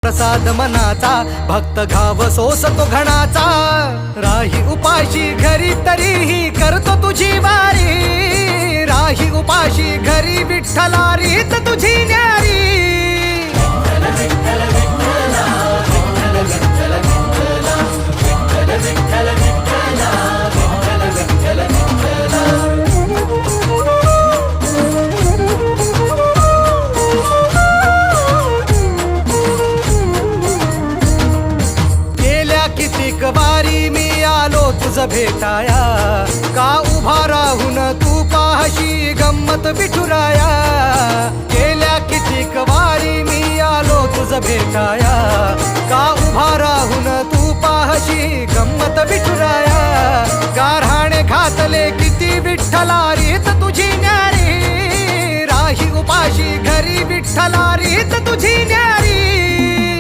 प्रसाद मनाचा भक्त घाव सोसतो घणाचा राही उपाशी घरी तरीही करतो तुझी वारी राही उपाशी घरी विठ्ठला रीत तुझी न्यारी कितीक वारी मी आलो तुझ भेटाया का उभा राहून तू पाहशी गंमत विठुराया गेल्या कितीक वारी मी आलो तुझ भेटाया का उभा राहून तू पाहशी गंमत विठुराया गारहाणे घातले किती विठ्ठला रीत तुझी न्यारी राही उपाशी घरी विठ्ठला रीत तुझी न्यारी